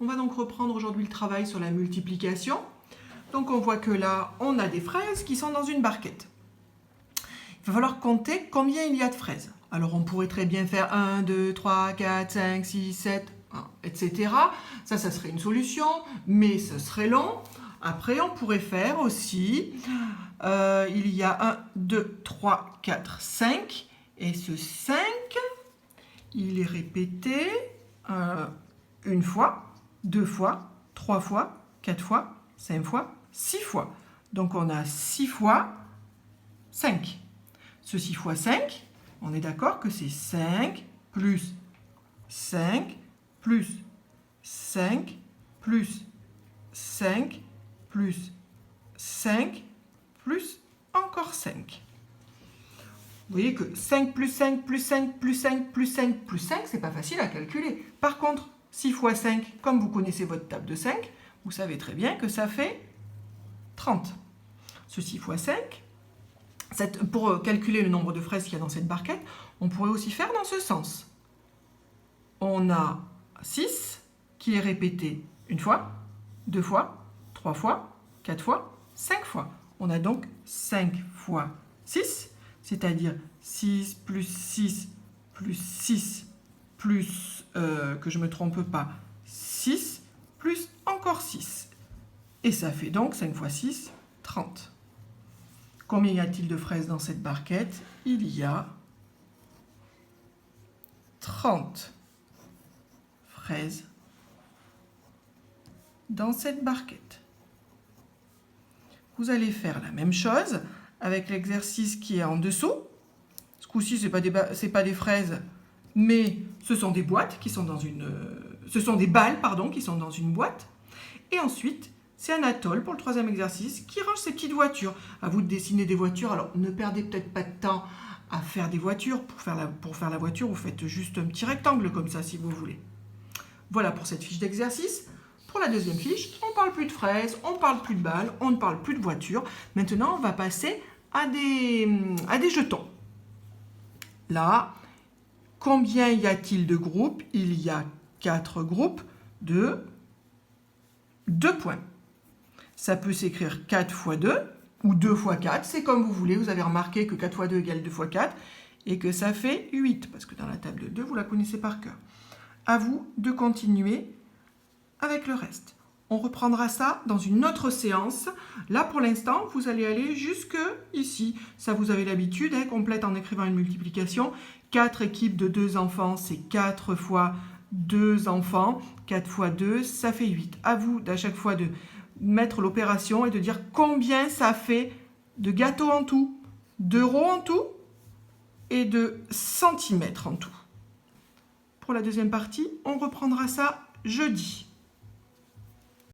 On va donc reprendre aujourd'hui le travail sur la multiplication. Donc on voit que là, on a des fraises qui sont dans une barquette. Il va falloir compter combien il y a de fraises. Alors on pourrait très bien faire 1, 2, 3, 4, 5, 6, 7, etc. Ça serait une solution, mais ce serait long. Après, on pourrait faire aussi, il y a 1, 2, 3, 4, 5. Et ce 5, il est répété une fois, 2 fois, 3 fois, 4 fois, 5 fois, 6 fois. Donc on a 6 fois 5. Ce 6 fois 5, on est d'accord que c'est 5 plus 5 plus 5 plus 5 plus 5 plus encore 5. Vous voyez que 5 plus 5 plus 5 plus 5 plus 5 plus 5, c'est pas facile à calculer. Par contre, 6 fois 5, comme vous connaissez votre table de 5, vous savez très bien que ça fait 30. Ce 6 fois 5, pour calculer le nombre de fraises qu'il y a dans cette barquette, on pourrait aussi faire dans ce sens. On a 6 qui est répété une fois, 2 fois, 3 fois, 4 fois, 5 fois. On a donc 5 fois 6, c'est-à-dire 6 plus 6 plus 6 plus, que je ne me trompe pas, 6 plus encore 6. Et ça fait donc 5 fois 6, 30. Combien y a-t-il de fraises dans cette barquette? Il y a 30 fraises dans cette barquette. Vous allez faire la même chose avec l'exercice qui est en dessous. Ce coup-ci, ce n'est pas des fraises, mais ce sont des boîtes qui sont dans une... ce sont des balles, pardon, qui sont dans une boîte. Et ensuite, c'est Anatole pour le troisième exercice qui range ses petites voitures. À vous de dessiner des voitures. Alors, ne perdez peut-être pas de temps à faire des voitures. Pour faire la voiture, vous faites juste un petit rectangle comme ça, si vous voulez. Voilà pour cette fiche d'exercice. Pour la deuxième fiche, on ne parle plus de fraises, on ne parle plus de balles, on ne parle plus de voitures. Maintenant, on va passer à des jetons. Là, combien y a-t-il de groupes? Il y a 4 groupes de 2 points. Ça peut s'écrire 4 fois 2 ou 2 fois 4, c'est comme vous voulez. Vous avez remarqué que 4 fois 2 égale 2 fois 4 et que ça fait 8, parce que dans la table de 2, vous la connaissez par cœur. À vous de continuer avec le reste. On reprendra ça dans une autre séance. Là, pour l'instant, vous allez aller jusque ici. Ça, vous avez l'habitude, complète en écrivant une multiplication. 4 équipes de 2 enfants, c'est 4 fois 2 enfants. 4 fois 2, ça fait 8. À vous, à chaque fois, de mettre l'opération et de dire combien ça fait de gâteaux en tout, d'euros en tout et de centimètres en tout. Pour la deuxième partie, on reprendra ça jeudi.